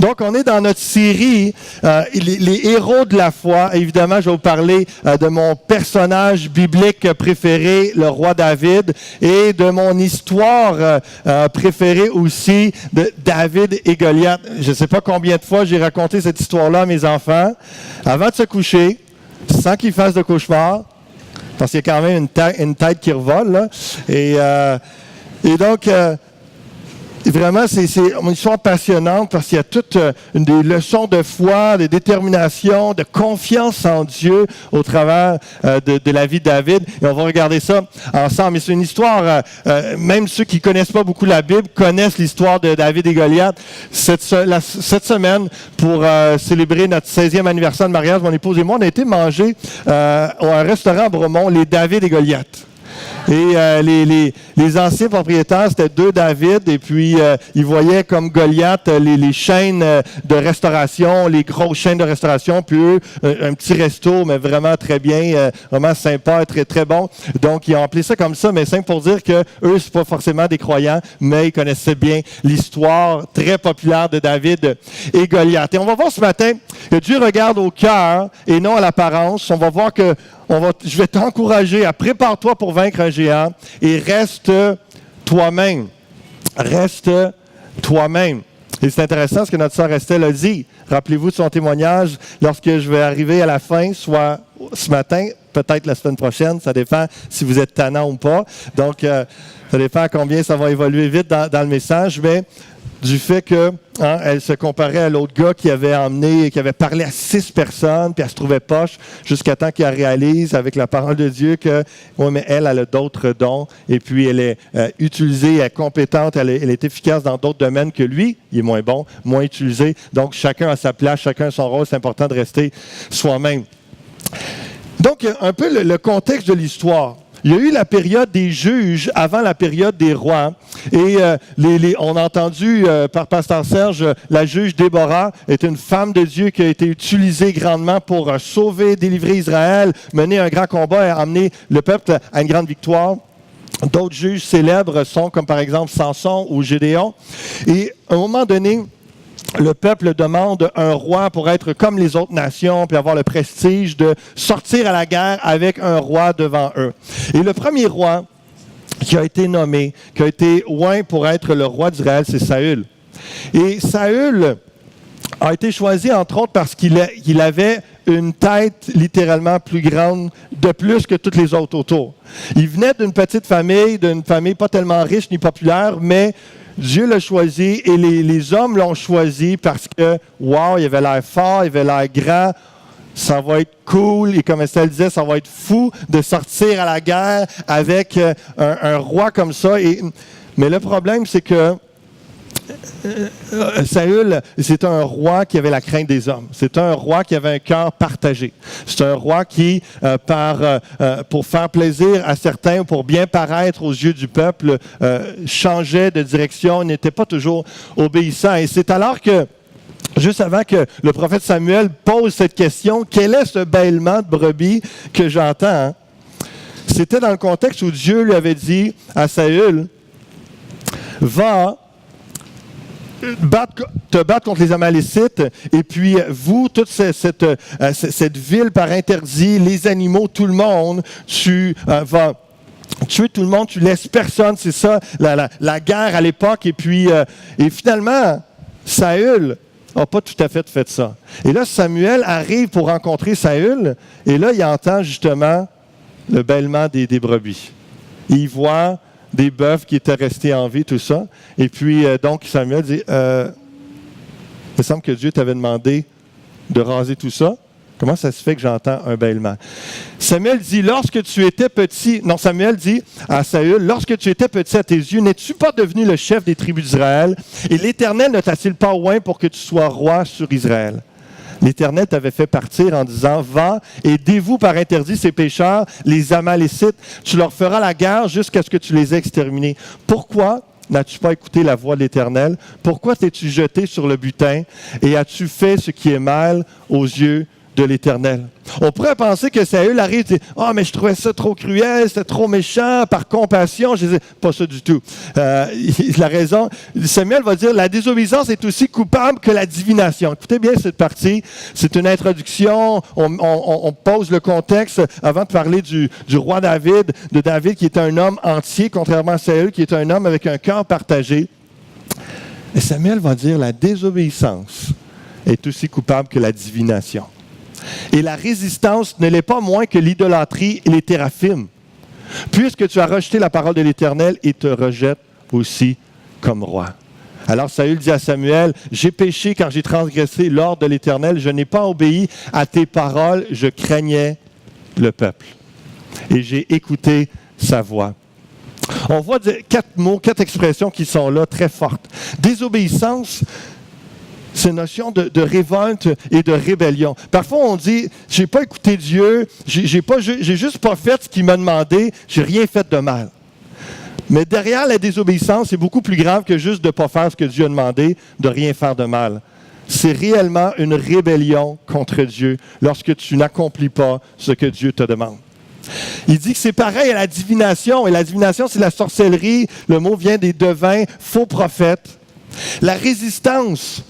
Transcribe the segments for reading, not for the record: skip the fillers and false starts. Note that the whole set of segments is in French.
Donc, on est dans notre série les héros de la foi. Évidemment, je vais vous parler de mon personnage biblique préféré, le roi David, et de mon histoire préférée aussi, de David et Goliath. Je ne sais pas combien de fois j'ai raconté cette histoire-là à mes enfants, avant de se coucher, sans qu'ils fassent de cauchemar, parce qu'il y a quand même une tête qui revole, là. Et donc... Vraiment, c'est une histoire passionnante parce qu'il y a toutes des leçons de foi, de détermination, de confiance en Dieu au travers de la vie de David. Et on va regarder ça ensemble. Mais c'est une histoire, même ceux qui ne connaissent pas beaucoup la Bible connaissent l'histoire de David et Goliath. Cette semaine, pour célébrer notre 16e anniversaire de mariage, mon épouse et moi, on a été manger à un restaurant à Bromont, les David et Goliath. Et les anciens propriétaires, c'était deux David, et puis ils voyaient comme Goliath les chaînes de restauration, les grosses chaînes de restauration, puis eux, un petit resto, mais vraiment très bien, vraiment sympa, très, très bon. Donc, ils ont appelé ça comme ça, mais simple pour dire que eux, c'est pas forcément des croyants, mais ils connaissaient bien l'histoire très populaire de David et Goliath. Et on va voir ce matin que Dieu regarde au cœur et non à l'apparence. On va voir que je vais t'encourager à prépare-toi pour vaincre un géant et reste toi-même. Reste toi-même. Et c'est intéressant ce que notre sœur Estelle a dit. Rappelez-vous de son témoignage lorsque je vais arriver à la fin, soit ce matin, peut-être la semaine prochaine, ça dépend si vous êtes tannant ou pas. Donc, ça dépend à combien ça va évoluer vite dans le message, mais du fait que elle se comparait à l'autre gars qui avait parlé à 6 personnes, puis elle se trouvait poche, jusqu'à temps qu'elle réalise avec la parole de Dieu que, oui, mais elle a d'autres dons, et puis elle est utilisée, elle est compétente, elle est efficace dans d'autres domaines que lui, il est moins bon, moins utilisé. Donc, chacun a sa place, chacun a son rôle, c'est important de rester soi-même. Donc, un peu le contexte de l'histoire. Il y a eu la période des juges avant la période des rois. Et on a entendu par Pasteur Serge, la juge Déborah est une femme de Dieu qui a été utilisée grandement pour sauver, délivrer Israël, mener un grand combat et amener le peuple à une grande victoire. D'autres juges célèbres sont comme par exemple Samson ou Gédéon. Et à un moment donné, le peuple demande un roi pour être comme les autres nations, puis avoir le prestige de sortir à la guerre avec un roi devant eux. Et le premier roi qui a été nommé, qui a été oint pour être le roi d'Israël, c'est Saül. Et Saül a été choisi, entre autres, parce qu'il avait une tête littéralement plus grande, de plus que toutes les autres autour. Il venait d'une petite famille, pas tellement riche ni populaire, mais Dieu l'a choisi et les hommes l'ont choisi parce que, wow, il avait l'air fort, il avait l'air grand, ça va être cool, et comme Estelle disait, ça va être fou de sortir à la guerre avec un roi comme ça. Mais le problème, c'est que Saül, c'est un roi qui avait la crainte des hommes. C'est un roi qui avait un cœur partagé. C'est un roi qui, pour faire plaisir à certains ou pour bien paraître aux yeux du peuple, changeait de direction, n'était pas toujours obéissant. Et c'est alors que, juste avant que le prophète Samuel pose cette question, quel est ce bêlement de brebis que j'entends? Hein? C'était dans le contexte où Dieu lui avait dit à Saül, va te battre contre les Amalécites, et puis vous, toute cette ville par interdit, les animaux, tout le monde, tu vas tuer tout le monde, tu laisses personne, c'est ça, la guerre à l'époque, et puis, et finalement, Saül n'a pas tout à fait ça. Et là, Samuel arrive pour rencontrer Saül, et là, il entend justement le bêlement des brebis. Il voit des bœufs qui étaient restés en vie, tout ça. Et puis, donc, Samuel dit, il me semble que Dieu t'avait demandé de raser tout ça. Comment ça se fait que j'entends un bêlement? Samuel dit Samuel dit à Saül, lorsque tu étais petit à tes yeux, n'es-tu pas devenu le chef des tribus d'Israël? Et l'Éternel ne t'a-t-il pas oint pour que tu sois roi sur Israël? L'Éternel t'avait fait partir en disant, va et dévoue par interdit ces pécheurs, les Amalécites. Tu leur feras la guerre jusqu'à ce que tu les aies exterminés. Pourquoi n'as-tu pas écouté la voix de l'Éternel? Pourquoi t'es-tu jeté sur le butin et as-tu fait ce qui est mal aux yeux de l'Éternel. On pourrait penser que Saül arrive et dit « Ah, mais je trouvais ça trop cruel, c'était trop méchant, par compassion. » Je disais, pas ça du tout. Il a raison. Samuel va dire « La désobéissance est aussi coupable que la divination. » Écoutez bien cette partie. C'est une introduction. On pose le contexte avant de parler du roi David, de David qui est un homme entier, contrairement à Saül, qui est un homme avec un cœur partagé. Et Samuel va dire « La désobéissance est aussi coupable que la divination. » Et la résistance ne l'est pas moins que l'idolâtrie et les téraphimes, puisque tu as rejeté la parole de l'Éternel et te rejette aussi comme roi. Alors Saül dit à Samuel, « J'ai péché quand j'ai transgressé l'ordre de l'Éternel, je n'ai pas obéi à tes paroles, je craignais le peuple. Et j'ai écouté sa voix. » On voit 4 mots, 4 expressions qui sont là très fortes. Désobéissance, ces notions de révolte et de rébellion. Parfois, on dit, j'ai pas écouté Dieu, j'ai juste pas fait ce qu'il m'a demandé, j'ai rien fait de mal. Mais derrière la désobéissance, c'est beaucoup plus grave que juste de ne pas faire ce que Dieu a demandé, de rien faire de mal. C'est réellement une rébellion contre Dieu lorsque tu n'accomplis pas ce que Dieu te demande. Il dit que c'est pareil à la divination, et la divination, c'est la sorcellerie, le mot vient des devins, faux prophètes. La résistance,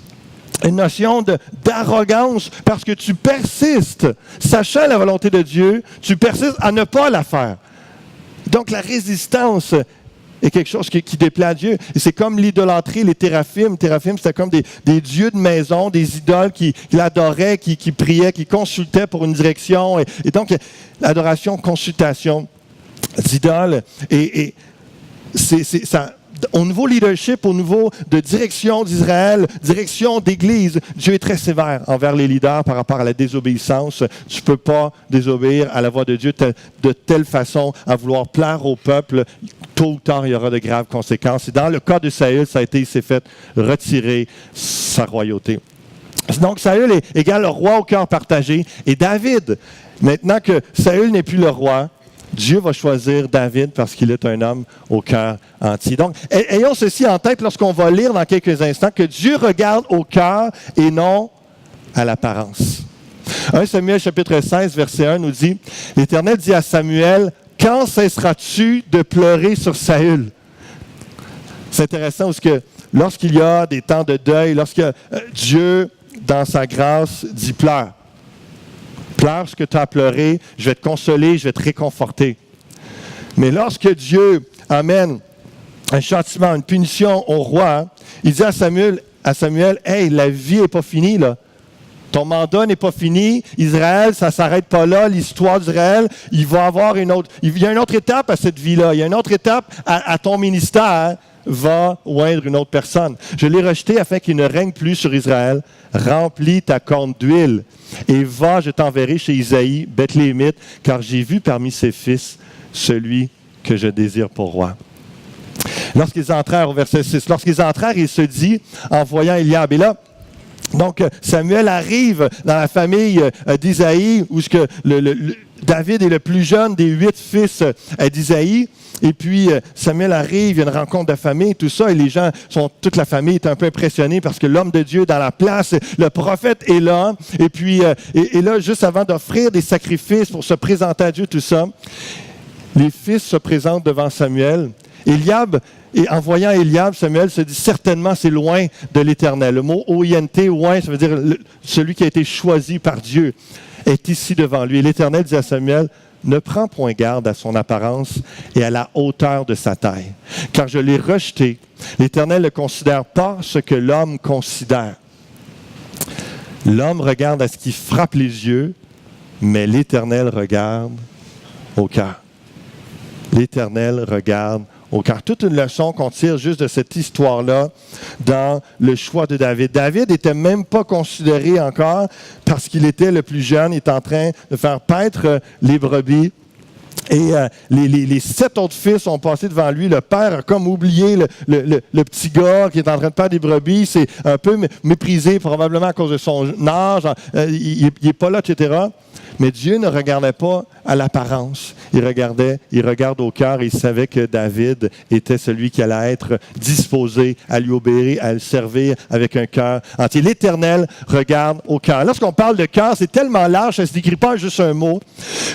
une notion d'arrogance, parce que tu persistes, sachant la volonté de Dieu, tu persistes à ne pas la faire. Donc la résistance est quelque chose qui déplaît à Dieu. Et c'est comme l'idolâtrie, les téraphimes. Téraphimes, c'était comme des dieux de maison, des idoles qui l'adoraient, qui priaient, qui consultaient pour une direction. Et donc, l'adoration, consultation d'idoles. Et c'est ça. Au niveau leadership, au niveau de direction d'Israël, direction d'Église, Dieu est très sévère envers les leaders par rapport à la désobéissance. Tu ne peux pas désobéir à la voix de Dieu de telle façon à vouloir plaire au peuple. Tôt ou tard, il y aura de graves conséquences. Et dans le cas de Saül, il s'est fait retirer sa royauté. Donc, Saül est égal au roi au cœur partagé. Et David, maintenant que Saül n'est plus le roi, Dieu va choisir David parce qu'il est un homme au cœur entier. Donc, ayons ceci en tête lorsqu'on va lire dans quelques instants, que Dieu regarde au cœur et non à l'apparence. 1 Samuel chapitre 16, verset 1 nous dit, « L'Éternel dit à Samuel, « Quand cesseras-tu de pleurer sur Saül? » C'est intéressant parce que lorsqu'il y a des temps de deuil, lorsque Dieu, dans sa grâce, dit « Pleure. Pleure ce que tu as pleuré, je vais te consoler, je vais te réconforter. » Mais lorsque Dieu amène un châtiment, une punition au roi, il dit à Samuel, « Hey, la vie n'est pas finie, là. Ton mandat n'est pas fini. Israël, ça ne s'arrête pas là. L'histoire d'Israël, il y a une autre étape à cette vie-là. Il y a une autre étape à ton ministère. Va oindre une autre personne. Je l'ai rejeté afin qu'il ne règne plus sur Israël. Remplis ta corne d'huile et va, je t'enverrai chez Isaïe, Bethléemite, car j'ai vu parmi ses fils celui que je désire pour roi. » Lorsqu'ils entrèrent, au verset 6, il se dit, en voyant Eliab, et là, donc Samuel arrive dans la famille d'Isaïe, où David est le plus jeune des 8 fils d'Isaïe. Et puis, Samuel arrive, il y a une rencontre de famille, tout ça, et les gens, toute la famille est un peu impressionnée parce que l'homme de Dieu est dans la place, le prophète est là, et puis, et là, juste avant d'offrir des sacrifices pour se présenter à Dieu, tout ça, les fils se présentent devant Samuel. Eliab, et en voyant Eliab, Samuel se dit, certainement, c'est loin de l'Éternel. Le mot O-I-N-T, loin, ça veut dire celui qui a été choisi par Dieu, est ici devant lui. Et l'Éternel dit à Samuel, ne prends point garde à son apparence et à la hauteur de sa taille. Car je l'ai rejeté. L'Éternel ne considère pas ce que l'homme considère. L'homme regarde à ce qui frappe les yeux, mais l'Éternel regarde au cœur. L'Éternel regarde au cœur. Toute une leçon qu'on tire juste de cette histoire-là dans le choix de David. David n'était même pas considéré encore parce qu'il était le plus jeune. Il est en train de faire paître les brebis. Et les 7 autres fils ont passé devant lui. Le père a comme oublié le petit gars qui est en train de faire des brebis. C'est un peu méprisé probablement à cause de son âge. Il n'est pas là, etc. Mais Dieu ne regardait pas à l'apparence. Il regarde au cœur et il savait que David était celui qui allait être disposé à lui obéir, à le servir avec un cœur entier. L'Éternel regarde au cœur. Lorsqu'on parle de cœur, c'est tellement large, ça ne se décrit pas juste un mot.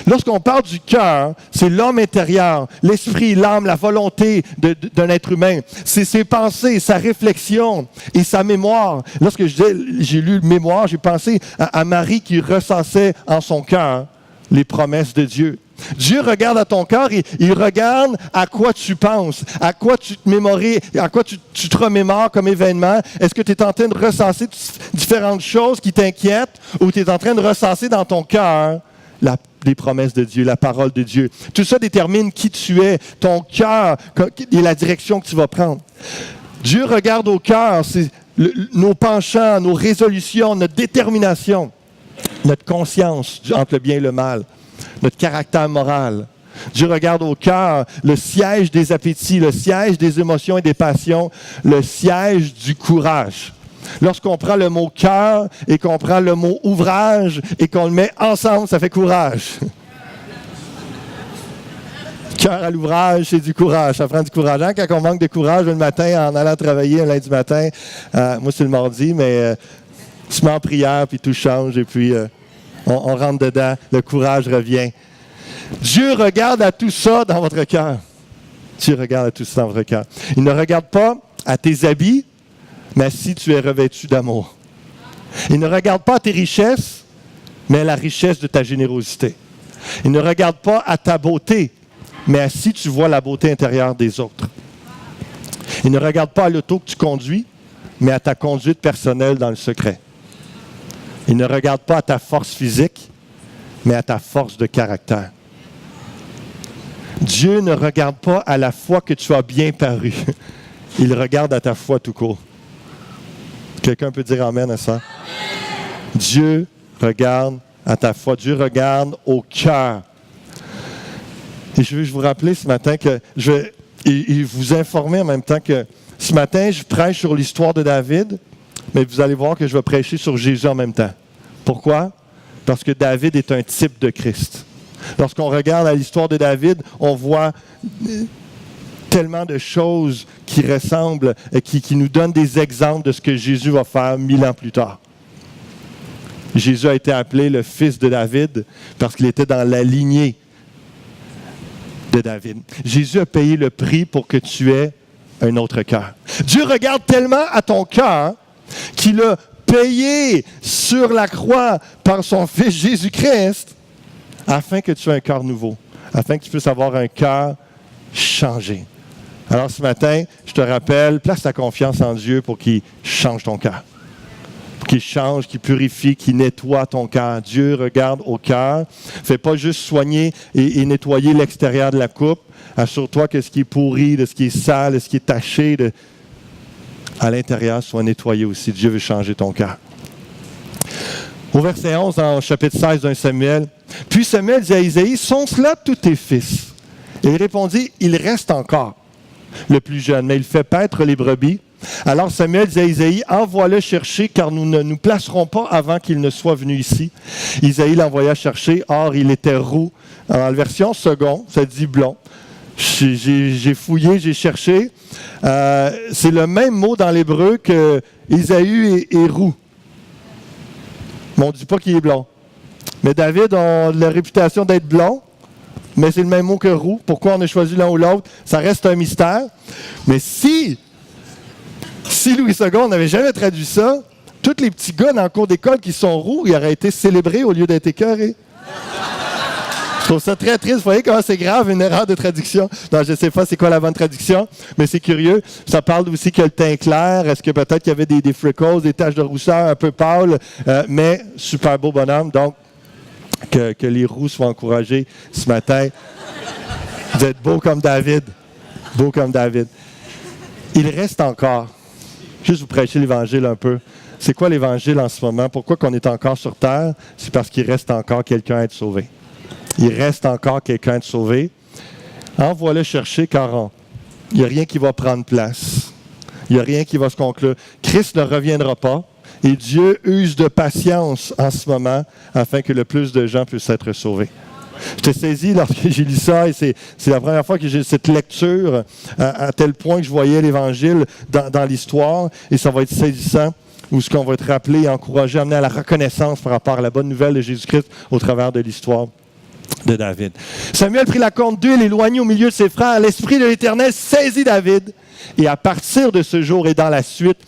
Lorsqu'on parle du cœur, c'est l'homme intérieur, l'esprit, l'âme, la volonté d'un être humain. C'est ses pensées, sa réflexion et sa mémoire. Lorsque j'ai lu mémoire, j'ai pensé à Marie qui recensait en son cœur les promesses de Dieu. Dieu regarde à ton cœur et il regarde à quoi tu penses, à quoi tu te mémories, à quoi tu te remémores comme événement. Est-ce que tu es en train de recenser différentes choses qui t'inquiètent ou tu es en train de recenser dans ton cœur les promesses de Dieu, la parole de Dieu? Tout ça détermine qui tu es, ton cœur et la direction que tu vas prendre. Dieu regarde au cœur, c'est nos penchants, nos résolutions, notre détermination, notre conscience entre le bien et le mal, notre caractère moral. Dieu regarde au cœur le siège des appétits, le siège des émotions et des passions, le siège du courage. Lorsqu'on prend le mot cœur et qu'on prend le mot ouvrage et qu'on le met ensemble, ça fait courage. Cœur à l'ouvrage, c'est du courage. Ça prend du courage. Hein? Quand on manque de courage le matin en allant travailler un lundi matin, moi c'est le mardi, mais on se met en prière, puis tout change, et puis on rentre dedans, le courage revient. Dieu regarde à tout ça dans votre cœur. Dieu regarde à tout ça dans votre cœur. Il ne regarde pas à tes habits, mais si tu es revêtu d'amour. Il ne regarde pas à tes richesses, mais à la richesse de ta générosité. Il ne regarde pas à ta beauté, mais à si tu vois la beauté intérieure des autres. Il ne regarde pas à l'auto que tu conduis, mais à ta conduite personnelle dans le secret. Il ne regarde pas à ta force physique, mais à ta force de caractère. Dieu ne regarde pas à la foi que tu as bien paru. Il regarde à ta foi tout court. Quelqu'un peut dire amen à ça? Dieu regarde à ta foi. Dieu regarde au cœur. Et je veux vous rappeler ce matin que et vous informer en même temps que ce matin, je prêche sur l'histoire de David, mais vous allez voir que je vais prêcher sur Jésus en même temps. Pourquoi? Parce que David est un type de Christ. Lorsqu'on regarde à l'histoire de David, on voit tellement de choses qui ressemblent et qui nous donnent des exemples de ce que Jésus va faire 1000 ans plus tard. Jésus a été appelé le fils de David parce qu'il était dans la lignée de David. Jésus a payé le prix pour que tu aies un autre cœur. Dieu regarde tellement à ton cœur qu'il a payé sur la croix par son Fils Jésus-Christ afin que tu aies un cœur nouveau, afin que tu puisses avoir un cœur changé. Alors ce matin, je te rappelle, place ta confiance en Dieu pour qu'il change ton cœur. Pour qu'il change, qu'il purifie, qu'il nettoie ton cœur. Dieu regarde au cœur. Fais pas juste soigner et nettoyer l'extérieur de la coupe. Assure-toi que ce qui est pourri, de ce qui est sale, de ce qui est taché, à l'intérieur, soit nettoyé aussi. Dieu veut changer ton cœur. Au verset 11, dans le chapitre 16 d'un Samuel, « Puis Samuel dit à Isaïe, « Sont cela tous tes fils? » Et il répondit, « Il reste encore le plus jeune, mais il fait paître les brebis. » Alors Samuel dit à Isaïe, « Envoie-le chercher, car nous ne nous placerons pas avant qu'il ne soit venu ici. » Isaïe l'envoya chercher, or il était roux. Alors, en version seconde, ça dit blond. J'ai fouillé, j'ai cherché. C'est le même mot dans l'hébreu que Isaïe est roux. Mais on ne dit pas qu'il est blond. Mais David a la réputation d'être blond, mais c'est le même mot que roux. Pourquoi on a choisi l'un ou l'autre? Ça reste un mystère. Mais si Louis II n'avait jamais traduit ça, tous les petits gars dans le cours d'école qui sont roux, ils auraient été célébrés au lieu d'être écœurés. Je trouve ça très triste. Vous voyez comment c'est grave, une erreur de traduction. Non, je ne sais pas c'est quoi la bonne traduction, mais c'est curieux. Ça parle aussi que le teint clair, est-ce que peut-être qu'il y avait des freckles, des taches de rousseur un peu pâles, mais super beau bonhomme. Donc, que les roux soient encouragés ce matin d'être beaux comme David. Beaux comme David. Il reste encore. Juste vous prêcher l'Évangile un peu. C'est quoi l'Évangile en ce moment? Pourquoi qu'on est encore sur terre? C'est parce qu'il reste encore quelqu'un à être sauvé. Il reste encore quelqu'un à être sauvé. Envoie-le chercher car il n'y a rien qui va prendre place. Il n'y a rien qui va se conclure. Christ ne reviendra pas. Et Dieu use de patience en ce moment afin que le plus de gens puissent être sauvés. J'étais saisi lorsque j'ai lu ça et c'est la première fois que j'ai cette lecture à tel point que je voyais l'Évangile dans l'histoire et ça va être saisissant où ce qu'on va être rappelé et encouragé, amené à la reconnaissance par rapport à la bonne nouvelle de Jésus-Christ au travers de l'histoire de David. Samuel prit la corne d'huile, éloigné au milieu de ses frères. L'Esprit de l'Éternel saisit David. Et à partir de ce jour et dans la suite,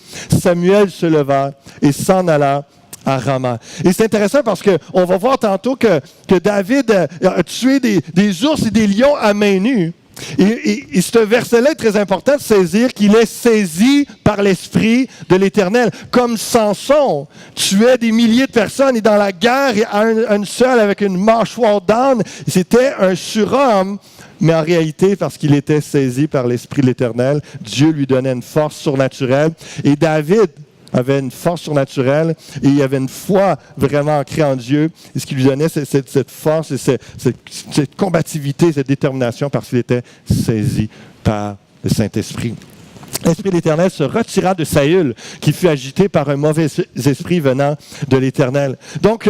Samuel se leva et s'en alla à Rama. Et c'est intéressant parce qu'on va voir tantôt que David a tué des ours et des lions à main nue. Et ce verset-là est très important de saisir qu'il est saisi par l'Esprit de l'Éternel. Comme Samson tuait des milliers de personnes et dans la guerre, un seul avec une mâchoire d'âne, c'était un surhomme. Mais en réalité, parce qu'il était saisi par l'Esprit de l'Éternel, Dieu lui donnait une force surnaturelle. Et David avait une force surnaturelle et il avait une foi vraiment ancrée en Dieu. Et ce qui lui donnait cette force et cette combativité, cette détermination parce qu'il était saisi par le Saint-Esprit. L'Esprit de l'Éternel se retira de Saül, qui fut agité par un mauvais esprit venant de l'Éternel. Donc,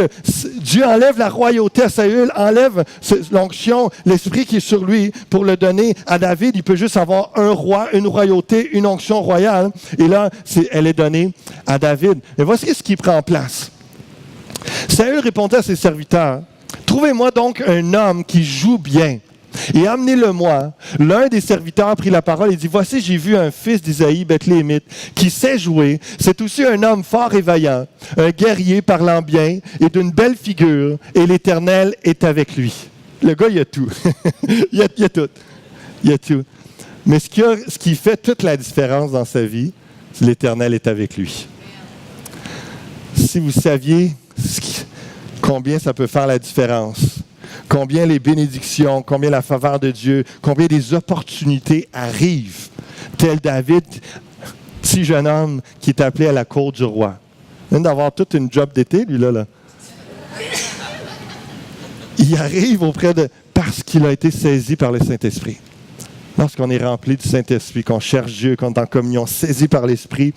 Dieu enlève la royauté à Saül, enlève l'onction, l'esprit qui est sur lui, pour le donner à David. Il peut juste avoir un roi, une royauté, une onction royale. Et là, elle est donnée à David. Et voici ce qui prend place. Saül répondait à ses serviteurs, « Trouvez-moi donc un homme qui joue bien. Et amenez-le-moi. » L'un des serviteurs prit la parole et dit, « Voici, j'ai vu un fils d'Isaïe, Bethléemite, qui sait jouer. C'est aussi un homme fort et vaillant, un guerrier parlant bien et d'une belle figure, et l'Éternel est avec lui. » Le gars, il a tout. il a tout. Il a tout. Mais ce qui fait toute la différence dans sa vie, c'est l'Éternel est avec lui. Si vous saviez combien ça peut faire la différence, combien les bénédictions, combien la faveur de Dieu, combien des opportunités arrivent, tel David, petit jeune homme qui est appelé à la cour du roi. Il vient d'avoir toute une job d'été, lui, là. Il arrive parce qu'il a été saisi par le Saint-Esprit. Lorsqu'on est rempli du Saint-Esprit, qu'on cherche Dieu, qu'on est en communion, saisi par l'Esprit,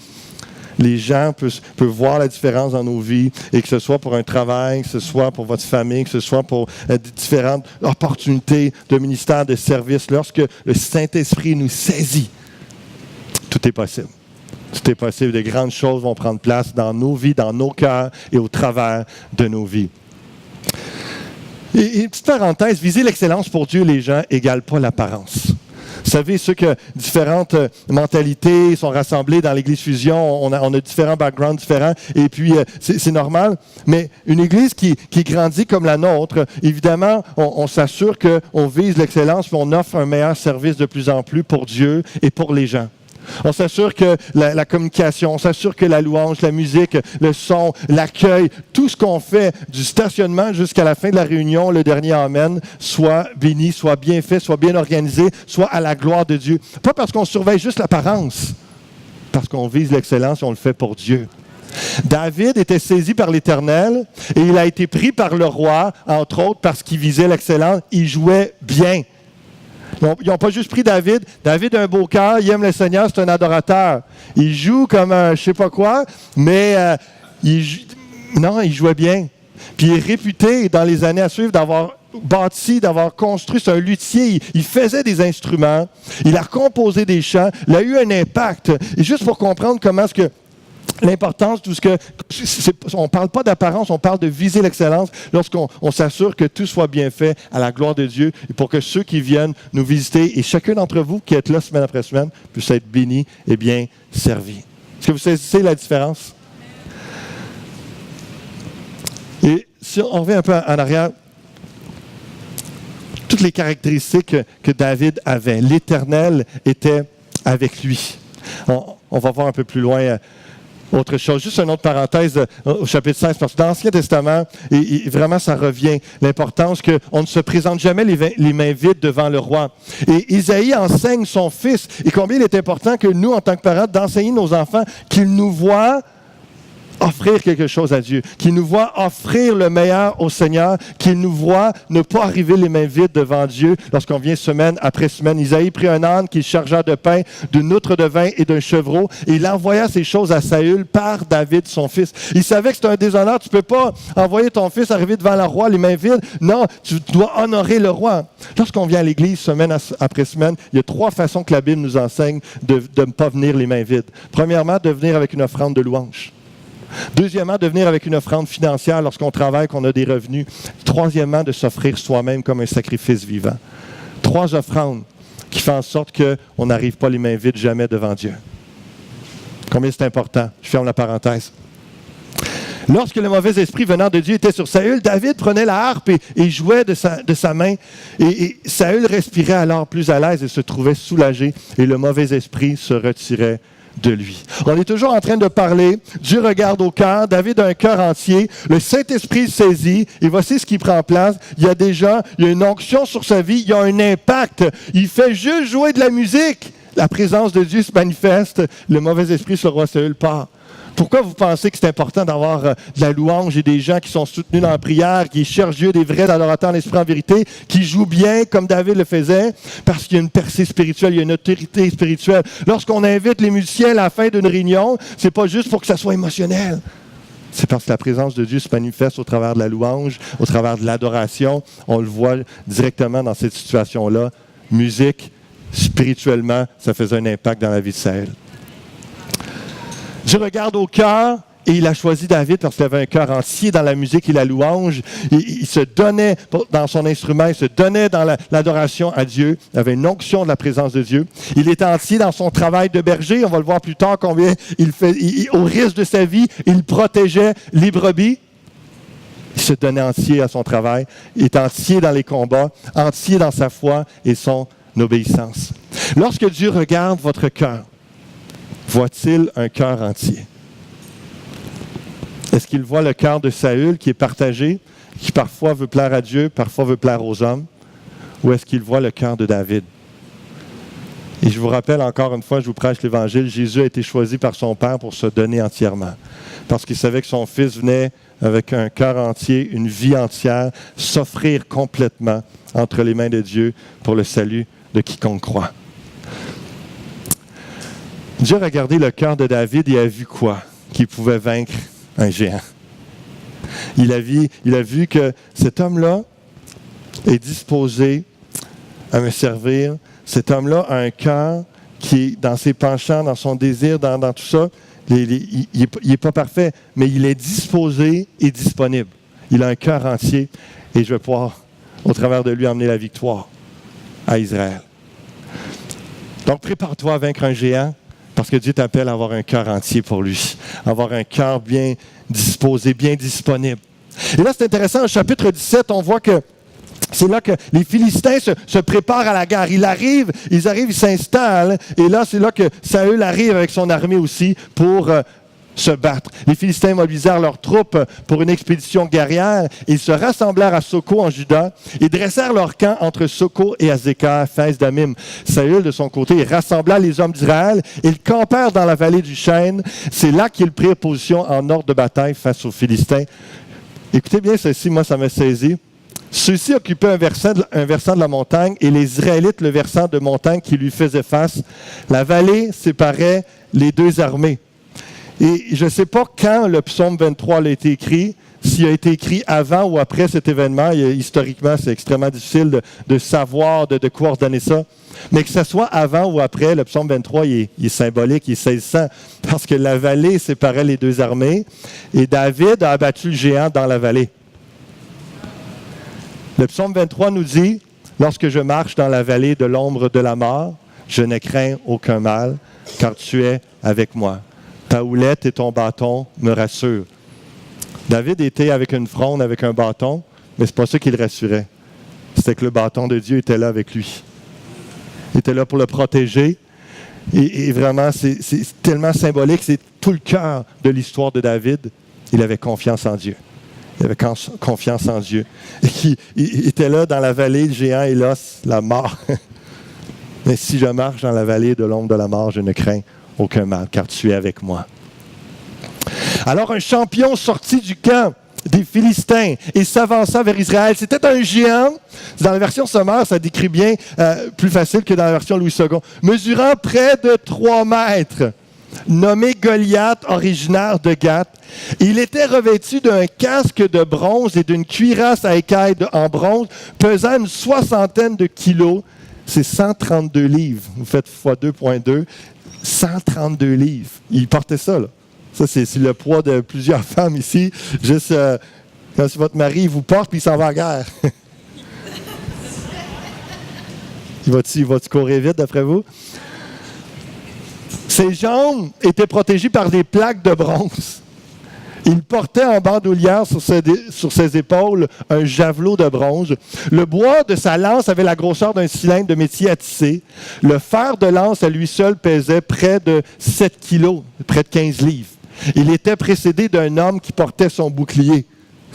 les gens peuvent voir la différence dans nos vies, et que ce soit pour un travail, que ce soit pour votre famille, que ce soit pour différentes opportunités de ministère, de service. Lorsque le Saint-Esprit nous saisit, tout est possible. Tout est possible. De grandes choses vont prendre place dans nos vies, dans nos cœurs et au travers de nos vies. Et une petite parenthèse, viser l'excellence pour Dieu, les gens, égale pas l'apparence. Vous savez, ceux que différentes mentalités sont rassemblées dans l'Église Fusion, on a différents backgrounds différents, et puis c'est normal. Mais une Église qui grandit comme la nôtre, évidemment, on s'assure qu'on vise l'excellence, mais on offre un meilleur service de plus en plus pour Dieu et pour les gens. On s'assure que la communication, on s'assure que la louange, la musique, le son, l'accueil, tout ce qu'on fait du stationnement jusqu'à la fin de la réunion, le dernier Amen, soit béni, soit bien fait, soit bien organisé, soit à la gloire de Dieu. Pas parce qu'on surveille juste l'apparence, parce qu'on vise l'excellence et on le fait pour Dieu. David était saisi par l'Éternel et il a été pris par le roi, entre autres parce qu'il visait l'excellence, il jouait bien. Ils n'ont pas juste pris David. David a un beau cœur, il aime le Seigneur, c'est un adorateur. Il joue comme un je ne sais pas quoi, mais il jouait bien. Puis il est réputé dans les années à suivre d'avoir bâti, d'avoir construit. C'est un luthier. Il faisait des instruments. Il a composé des chants. Il a eu un impact. Et juste pour comprendre comment est-ce que l'importance, tout ce que on ne parle pas d'apparence, on parle de viser l'excellence lorsqu'on s'assure que tout soit bien fait à la gloire de Dieu et pour que ceux qui viennent nous visiter et chacun d'entre vous qui êtes là semaine après semaine puisse être béni et bien servi. Est-ce que vous saisissez la différence? Et si on revient un peu en arrière, toutes les caractéristiques que David avait, l'Éternel était avec lui. On va voir un peu plus loin autre chose. Juste une autre parenthèse au chapitre 16, parce que dans l'Ancien Testament, et vraiment ça revient, l'importance qu'on ne se présente jamais les mains vides devant le roi. Et Isaïe enseigne son fils, et combien il est important que nous, en tant que parents, d'enseigner nos enfants qu'ils nous voient offrir quelque chose à Dieu, qui nous voit offrir le meilleur au Seigneur, qui nous voit ne pas arriver les mains vides devant Dieu lorsqu'on vient semaine après semaine. Isaïe prit un âne qu'il chargea de pain, d'une outre de vin et d'un chevreau, et il envoya ces choses à Saül par David, son fils. Il savait que c'était un déshonneur. Tu ne peux pas envoyer ton fils arriver devant le roi les mains vides. Non, tu dois honorer le roi. Lorsqu'on vient à l'Église semaine après semaine, il y a 3 façons que la Bible nous enseigne de ne pas venir les mains vides. Premièrement, de venir avec une offrande de louange. Deuxièmement, de venir avec une offrande financière lorsqu'on travaille, qu'on a des revenus. Troisièmement, de s'offrir soi-même comme un sacrifice vivant. 3 offrandes qui font en sorte qu'on n'arrive pas les mains vides jamais devant Dieu. Combien c'est important? Je ferme la parenthèse. Lorsque le mauvais esprit venant de Dieu était sur Saül, David prenait la harpe et jouait de sa main. Et Saül respirait alors plus à l'aise et se trouvait soulagé. Et le mauvais esprit se retirait de lui. On est toujours en train de parler. Dieu regarde au cœur. David a un cœur entier. Le Saint-Esprit saisit. Et voici ce qui prend place. Il y a une onction sur sa vie. Il y a un impact. Il fait juste jouer de la musique. La présence de Dieu se manifeste. Le mauvais esprit sur le roi Saül part. Pourquoi vous pensez que c'est important d'avoir de la louange et des gens qui sont soutenus dans la prière, qui cherchent Dieu, des vrais adorateurs en esprit en vérité, qui jouent bien comme David le faisait? Parce qu'il y a une percée spirituelle, il y a une autorité spirituelle. Lorsqu'on invite les musiciens à la fin d'une réunion, c'est pas juste pour que ça soit émotionnel. C'est parce que la présence de Dieu se manifeste au travers de la louange, au travers de l'adoration. On le voit directement dans cette situation-là. Musique, spirituellement, ça faisait un impact dans la vie de Saül. Dieu regarde au cœur et il a choisi David parce qu'il avait un cœur entier dans la musique et la louange. Il se donnait dans son instrument, il se donnait dans l'adoration à Dieu. Il avait une onction de la présence de Dieu. Il était entier dans son travail de berger. On va le voir plus tard combien au risque de sa vie, il protégeait les brebis. Il se donnait entier à son travail. Il était entier dans les combats, entier dans sa foi et son obéissance. Lorsque Dieu regarde votre cœur, voit-il un cœur entier? Est-ce qu'il voit le cœur de Saül qui est partagé, qui parfois veut plaire à Dieu, parfois veut plaire aux hommes? Ou est-ce qu'il voit le cœur de David? Et je vous rappelle encore une fois, je vous prêche l'Évangile, Jésus a été choisi par son Père pour se donner entièrement. Parce qu'il savait que son Fils venait avec un cœur entier, une vie entière, s'offrir complètement entre les mains de Dieu pour le salut de quiconque croit. Dieu a regardé le cœur de David et a vu quoi? Qu'il pouvait vaincre un géant. Il a vu que cet homme-là est disposé à me servir. Cet homme-là a un cœur qui, dans ses penchants, dans son désir, dans tout ça, il n'est pas parfait, mais il est disposé et disponible. Il a un cœur entier et je vais pouvoir, au travers de lui, emmener la victoire à Israël. Donc, prépare-toi à vaincre un géant. Parce que Dieu t'appelle à avoir un cœur entier pour lui, avoir un cœur bien disposé, bien disponible. Et là, c'est intéressant, au chapitre 17, on voit que c'est là que les Philistins se préparent à la guerre. Ils arrivent, ils s'installent, et là, c'est là que Saül arrive avec son armée aussi pour se battre. Les Philistins mobilisèrent leurs troupes pour une expédition guerrière. Ils se rassemblèrent à Soko en Juda et dressèrent leur camp entre Soko et Azekah, Phès d'Amim. Saül, de son côté, il rassembla les hommes d'Israël. Ils campèrent dans la vallée du Chêne. C'est là qu'ils prirent position en ordre de bataille face aux Philistins. Écoutez bien ceci, moi ça m'a saisi. Ceux-ci occupaient un versant de la montagne et les Israélites le versant de montagne qui lui faisait face. La vallée séparait les 2 armées. Et je ne sais pas quand le psaume 23 a été écrit, s'il a été écrit avant ou après cet événement. Historiquement, c'est extrêmement difficile de savoir, de coordonner ça. Mais que ce soit avant ou après, le psaume 23, il est symbolique, il est saisissant, parce que la vallée séparait les 2 armées et David a abattu le géant dans la vallée. Le psaume 23 nous dit, « Lorsque je marche dans la vallée de l'ombre de la mort, je ne crains aucun mal, car tu es avec moi. Ta houlette et ton bâton me rassurent. » David était avec une fronde, avec un bâton, mais ce n'est pas ça qui le rassurait. C'était que le bâton de Dieu était là avec lui. Il était là pour le protéger. Et vraiment, c'est tellement symbolique, c'est tout le cœur de l'histoire de David. Il avait confiance en Dieu. Il avait confiance en Dieu. Et il était là dans la vallée, le géant et l'os, la mort. Mais si je marche dans la vallée de l'ombre de la mort, je ne crains aucun mal, car tu es avec moi. Alors un champion sortit du camp des Philistins et s'avança vers Israël. C'était un géant. Dans la version sommaire, ça décrit bien, plus facile que dans la version Louis II. Mesurant près de 3 mètres, nommé Goliath, originaire de Gath. Il était revêtu d'un casque de bronze et d'une cuirasse à écailles en bronze, pesant une 60aine de kilos. C'est 132 livres. Vous faites x 2,2. 132 livres. Il portait ça, là. Ça, c'est le poids de plusieurs femmes ici. Juste quand c'est votre mari, il vous porte puis il s'en va en guerre. il va-tu courir vite, d'après vous? Ses jambes étaient protégées par des plaques de bronze. Il portait en bandoulière sur ses épaules un javelot de bronze. Le bois de sa lance avait la grosseur d'un cylindre de métier à tisser. Le fer de lance à lui seul pesait près de 7 kilos, près de 15 livres. Il était précédé d'un homme qui portait son bouclier.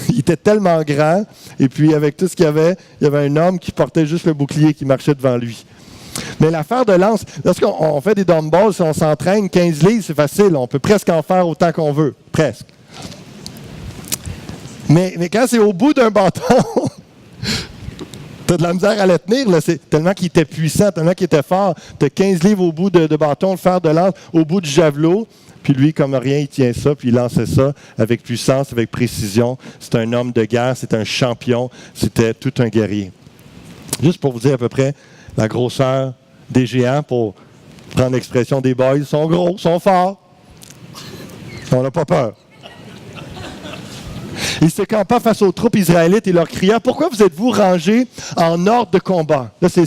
Il était tellement grand, et puis avec tout ce qu'il y avait un homme qui portait juste le bouclier qui marchait devant lui. Mais l'affaire de lance, lorsqu'on fait des dumbbells, si on s'entraîne 15 livres, c'est facile. On peut presque en faire autant qu'on veut. Presque. Mais quand c'est au bout d'un bâton, tu as de la misère à le tenir. Là, tellement qu'il était puissant, tellement qu'il était fort. Tu as 15 livres au bout de bâton, le fer de lance, au bout du javelot. Puis lui, comme rien, il tient ça, puis il lançait ça avec puissance, avec précision. C'est un homme de guerre, c'est un champion, c'était tout un guerrier. Juste pour vous dire à peu près la grosseur des géants, pour prendre l'expression des boys, ils sont gros, ils sont forts. On n'a pas peur. Il se campa face aux troupes israélites et leur cria « Pourquoi vous êtes-vous rangés en ordre de combat? » Là, c'est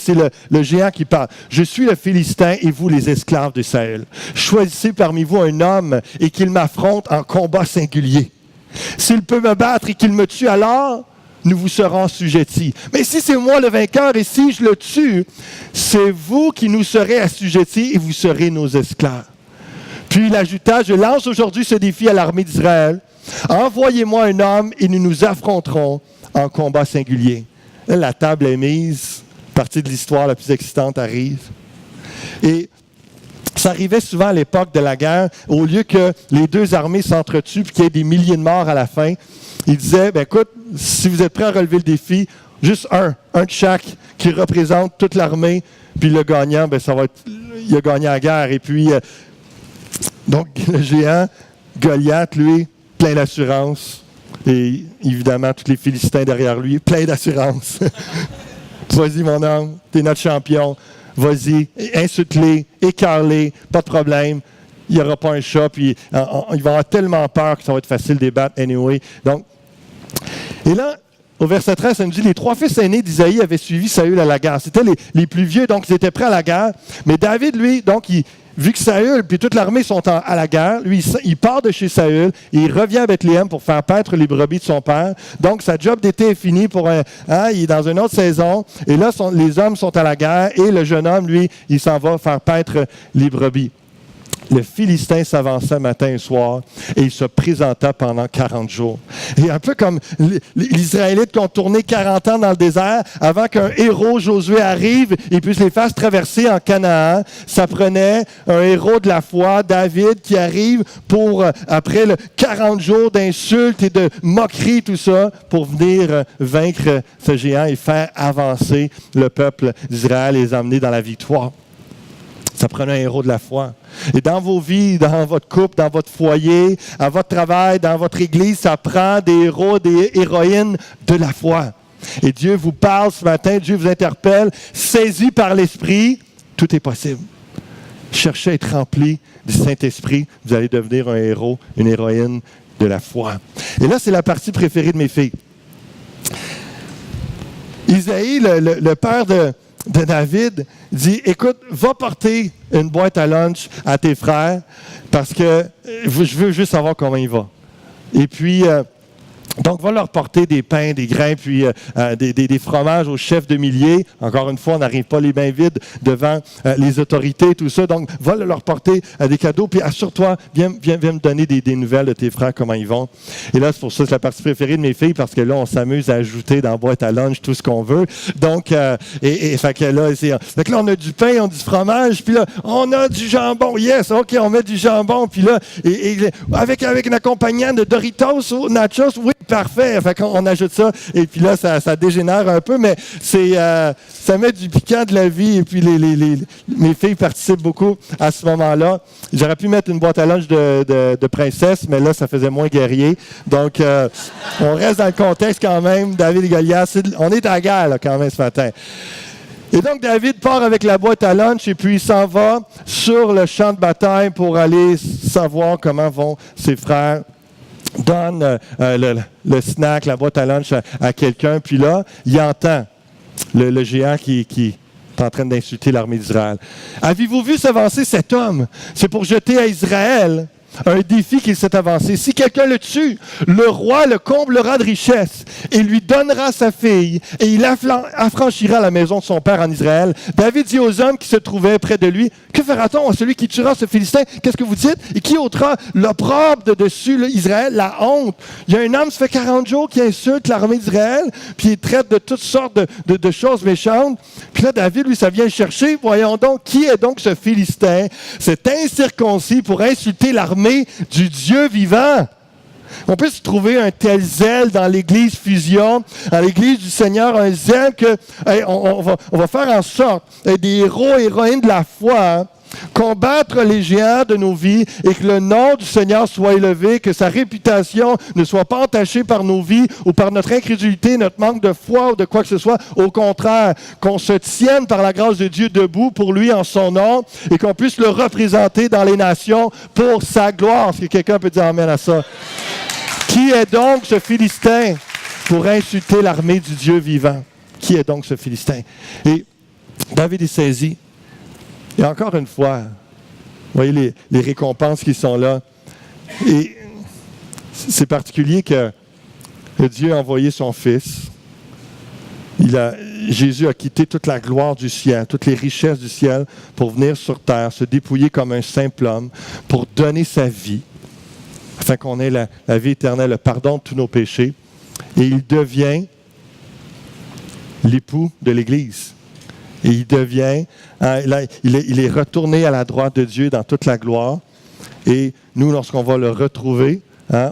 le géant qui parle. « Je suis le Philistin et vous les esclaves de Saül. Choisissez parmi vous un homme et qu'il m'affronte en combat singulier. S'il peut me battre et qu'il me tue, alors nous vous serons assujettis. Mais si c'est moi le vainqueur et si je le tue, c'est vous qui nous serez assujettis et vous serez nos esclaves. » Puis il ajouta « Je lance aujourd'hui ce défi à l'armée d'Israël. Envoyez-moi un homme et nous nous affronterons en combat singulier. » Là, la table est mise, partie de l'histoire la plus excitante arrive. Et ça arrivait souvent à l'époque de la guerre, au lieu que les deux armées s'entretuent et qu'il y ait des milliers de morts à la fin, il disait, écoute, si vous êtes prêts à relever le défi, juste un de chaque qui représente toute l'armée, puis le gagnant, il a gagné la guerre. Et puis, donc, le géant, Goliath, lui, plein d'assurance. Et évidemment, tous les Philistins derrière lui, plein d'assurance. Vas-y, mon homme, t'es notre champion. Vas-y, insulte-les, écœure-les, pas de problème. Il n'y aura pas un chat, puis il va avoir tellement peur que ça va être facile de les battre anyway. Donc, et là, au verset 13, ça nous dit, les 3 fils aînés d'Isaïe avaient suivi Saül à la guerre. C'était les plus vieux, donc ils étaient prêts à la guerre. Mais David, lui, donc, vu que Saül puis toute l'armée sont à la guerre, lui, il part de chez Saül et il revient à Bethléem pour faire paître les brebis de son père. Donc, sa job d'été est finie il est dans une autre saison. Et là, les hommes sont à la guerre et le jeune homme, lui, il s'en va faire paître les brebis. Le Philistin s'avança matin et soir et il se présenta pendant 40 jours. Et un peu comme les Israélites qui ont tourné 40 ans dans le désert avant qu'un héros, Josué, arrive et puisse les faire traverser en Canaan. Ça prenait un héros de la foi, David, qui arrive pour, après 40 jours d'insultes et de moqueries, tout ça, pour venir vaincre ce géant et faire avancer le peuple d'Israël et les emmener dans la victoire. Ça prenait un héros de la foi. Et dans vos vies, dans votre couple, dans votre foyer, à votre travail, dans votre église, ça prend des héros, des héroïnes de la foi. Et Dieu vous parle ce matin, Dieu vous interpelle, saisi par l'Esprit, tout est possible. Cherchez à être rempli du Saint-Esprit, vous allez devenir un héros, une héroïne de la foi. Et là, c'est la partie préférée de mes filles. Isaïe, le père de David, dit, écoute, va porter une boîte à lunch à tes frères parce que je veux juste savoir comment il va. Et puis, Donc, va leur porter des pains, des grains, puis des fromages aux chefs de milliers. Encore une fois, on n'arrive pas les mains vides devant les autorités, tout ça. Donc, va leur porter des cadeaux, puis assure-toi, viens me donner des nouvelles de tes frères, comment ils vont. Et là, c'est pour ça que c'est la partie préférée de mes filles, parce que là, on s'amuse à ajouter dans la boîte à lunch tout ce qu'on veut. Donc, fait que là, on a du pain, on a du fromage, puis là, on a du jambon. Yes, OK, on met du jambon, puis là, avec un accompagnant de Doritos ou nachos, oui, parfait. Fait qu'on ajoute ça, et puis là, ça dégénère un peu, mais ça met du piquant de la vie, et puis mes filles participent beaucoup à ce moment-là. J'aurais pu mettre une boîte à lunch de princesse, mais là, ça faisait moins guerrier. Donc, on reste dans le contexte quand même. David et Goliath, on est à la guerre là, quand même ce matin. Et donc, David part avec la boîte à lunch et puis il s'en va sur le champ de bataille pour aller savoir comment vont ses frères. Donne le snack, la boîte à lunch à quelqu'un, puis là, il entend le géant qui est en train d'insulter l'armée d'Israël. Avez-vous vu s'avancer cet homme? C'est pour jeter à Israël un défi qu'il s'est avancé. Si quelqu'un le tue, le roi le comblera de richesses et lui donnera sa fille et il affranchira la maison de son père en Israël. David dit aux hommes qui se trouvaient près de lui, que fera-t-on à celui qui tuera ce Philistin? Qu'est-ce que vous dites? Et qui ôtera l'opprobre de dessus Israël, la honte? Il y a un homme, ça fait 40 jours, qui insulte l'armée d'Israël, puis il traite de toutes sortes de choses méchantes. Puis là, David, lui, ça vient chercher. Voyons donc, qui est donc ce Philistin, cet incirconcis pour insulter l'armée du Dieu vivant? On peut se trouver un tel zèle dans l'Église Fusion, dans l'Église du Seigneur, un zèle que on va faire en sorte des héros et héroïnes de la foi, hein, combattre les géants de nos vies et que le nom du Seigneur soit élevé, que sa réputation ne soit pas entachée par nos vies ou par notre incrédulité, notre manque de foi ou de quoi que ce soit. Au contraire, qu'on se tienne par la grâce de Dieu debout pour lui en son nom et qu'on puisse le représenter dans les nations pour sa gloire. Est-ce que quelqu'un peut dire amen à ça? Qui est donc ce Philistin pour insulter l'armée du Dieu vivant? Qui est donc ce Philistin? Et David est saisi. Et encore une fois, vous voyez les récompenses qui sont là. Et c'est particulier que Dieu a envoyé son Fils. Jésus a quitté toute la gloire du ciel, toutes les richesses du ciel pour venir sur terre, se dépouiller comme un simple homme, pour donner sa vie, afin qu'on ait la vie éternelle, le pardon de tous nos péchés. Et il devient l'époux de l'Église. Et il devient, il est retourné à la droite de Dieu dans toute la gloire. Et nous, lorsqu'on va le retrouver,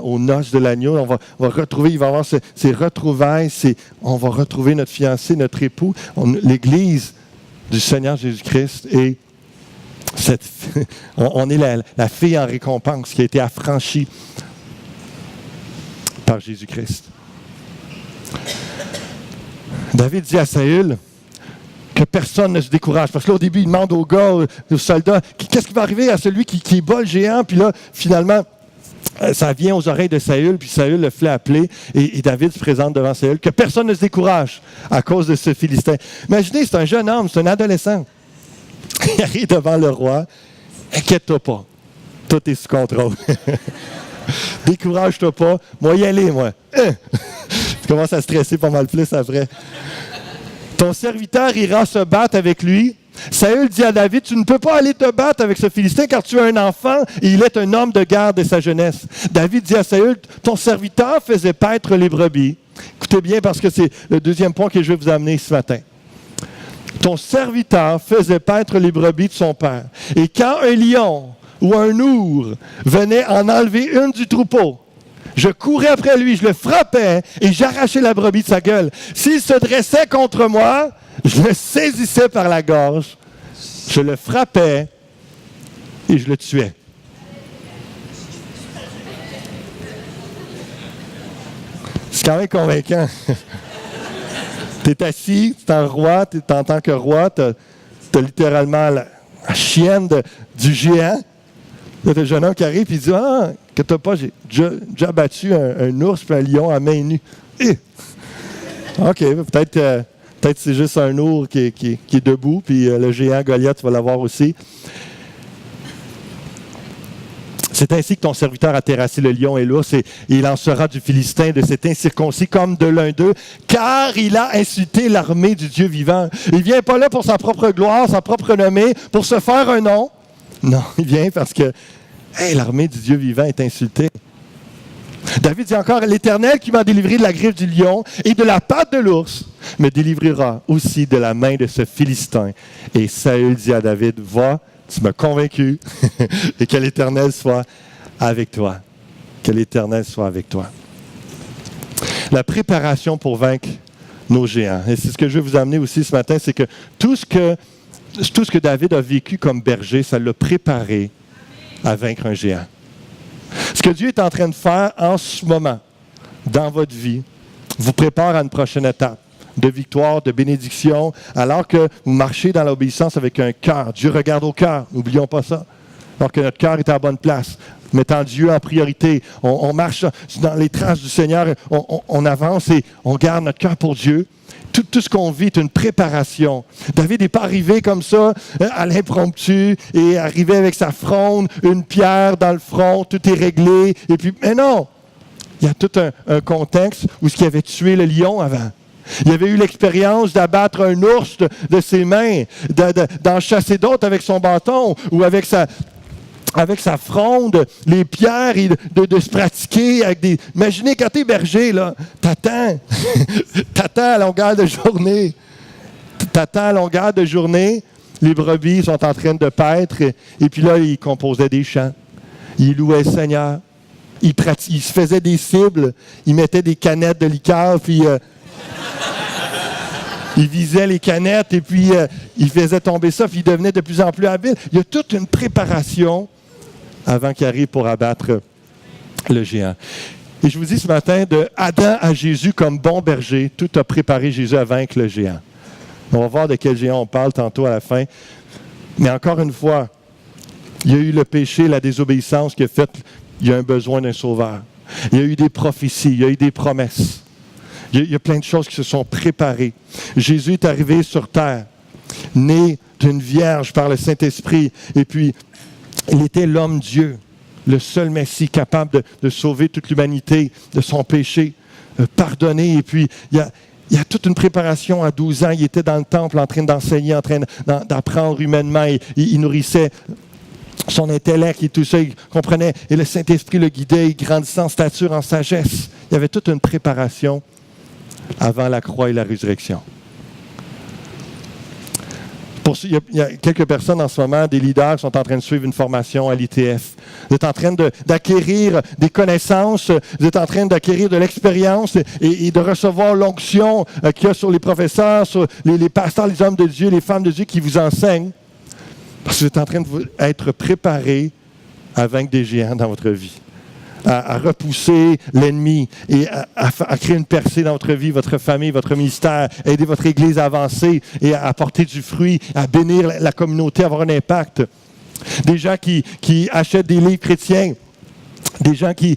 aux noces de l'agneau, on va retrouver, il va y avoir ces retrouvailles, on va retrouver notre fiancé, notre époux, l'Église du Seigneur Jésus-Christ. Et on est la fille en récompense qui a été affranchie par Jésus-Christ. David dit à Saül que personne ne se décourage. Parce que là, au début, il demande aux gars, aux soldats, qu'est-ce qui va arriver à celui qui bat le géant? Puis là, finalement, ça vient aux oreilles de Saül, puis Saül le fait appeler, et David se présente devant Saül, que personne ne se décourage à cause de ce Philistin. Imaginez, c'est un jeune homme, c'est un adolescent. Il arrive devant le roi. Inquiète-toi pas, tout est sous contrôle. Décourage-toi pas, moi y aller, moi. Tu commences à stresser pas mal plus après. Ton serviteur ira se battre avec lui. Saül dit à David, tu ne peux pas aller te battre avec ce Philistin car tu es un enfant et il est un homme de guerre de sa jeunesse. David dit à Saül, ton serviteur faisait paître les brebis. Écoutez bien parce que c'est le deuxième point que je vais vous amener ce matin. Ton serviteur faisait paître les brebis de son père. Et quand un lion ou un ours venait en enlever une du troupeau, je courais après lui, je le frappais et j'arrachais la brebis de sa gueule. S'il se dressait contre moi, je le saisissais par la gorge, je le frappais et je le tuais. C'est quand même convaincant. Tu es assis, tu es en roi, tu es en tant que roi, tu as littéralement la chienne du géant. Il y a un jeune homme qui arrive et il dit « Ah, que t'as pas, j'ai déjà battu un ours et un lion à main nue. Eh! » OK, peut-être c'est juste un ours qui est debout, puis le géant Goliath, tu vas l'avoir aussi. C'est ainsi que ton serviteur a terrassé le lion et l'ours, et il en sera du Philistin, de cet incirconcis, comme de l'un d'eux, car il a insulté l'armée du Dieu vivant. Il ne vient pas là pour sa propre gloire, sa propre renommée, pour se faire un nom. Non, il vient parce que l'armée du Dieu vivant est insultée. David dit encore, l'Éternel qui m'a délivré de la griffe du lion et de la patte de l'ours, me délivrera aussi de la main de ce Philistin. Et Saül dit à David, va, tu m'as convaincu, et que l'Éternel soit avec toi. Que l'Éternel soit avec toi. La préparation pour vaincre nos géants. Et c'est ce que je veux vous amener aussi ce matin, c'est que tout ce que David a vécu comme berger, ça l'a préparé à vaincre un géant. Ce que Dieu est en train de faire en ce moment, dans votre vie, vous prépare à une prochaine étape de victoire, de bénédiction, alors que vous marchez dans l'obéissance avec un cœur. Dieu regarde au cœur, n'oublions pas ça. Alors que notre cœur est à la bonne place, mettant Dieu en priorité. On marche dans les traces du Seigneur, on avance et on garde notre cœur pour Dieu. Tout ce qu'on vit est une préparation. David n'est pas arrivé comme ça, à l'impromptu, et arrivé avec sa fronde, une pierre dans le front, tout est réglé. Et puis, mais non! Il y a tout un contexte où il avait tué le lion avant. Il avait eu l'expérience d'abattre un ours de ses mains, d'en chasser d'autres avec son bâton ou avec sa fronde, les pierres, de se pratiquer avec des... Imaginez quand tu es berger, là, t'attends à longueur de journée. T'attends à longueur de journée, les brebis sont en train de paître, et puis là, il composait des chants. Il louait le Seigneur. Il se faisait des cibles, il mettait des canettes de liqueur, puis... il visait les canettes et puis il faisait tomber ça, puis il devenait de plus en plus habile. Il y a toute une préparation avant qu'il arrive pour abattre le géant. Et je vous dis ce matin, de Adam à Jésus comme bon berger, tout a préparé Jésus à vaincre le géant. On va voir de quel géant on parle tantôt à la fin. Mais encore une fois, il y a eu le péché, la désobéissance qui a fait qu'il y a un besoin d'un sauveur. Il y a eu des prophéties, il y a eu des promesses. Il y a plein de choses qui se sont préparées. Jésus est arrivé sur terre, né d'une vierge par le Saint-Esprit, et puis il était l'homme-Dieu, le seul Messie capable de sauver toute l'humanité de son péché, pardonner. Et puis il y a toute une préparation à 12 ans. Il était dans le temple en train d'enseigner, en train d'apprendre humainement. Il nourrissait son intellect et tout ça, il comprenait. Et le Saint-Esprit le guidait, il grandissait en stature, en sagesse. Il y avait toute une préparation avant la croix et la résurrection. Il y a quelques personnes en ce moment, des leaders qui sont en train de suivre une formation à l'ITF. Vous êtes en train d'acquérir des connaissances, vous êtes en train d'acquérir de l'expérience et de recevoir l'onction qu'il y a sur les professeurs, sur les pasteurs, les hommes de Dieu, les femmes de Dieu qui vous enseignent. Parce que vous êtes en train d'être préparés à vaincre des géants dans votre vie. À repousser l'ennemi et à créer une percée dans votre vie, votre famille, votre ministère, aider votre Église à avancer et à apporter du fruit, à bénir la communauté, à avoir un impact. Des gens qui achètent des livres chrétiens, des gens qui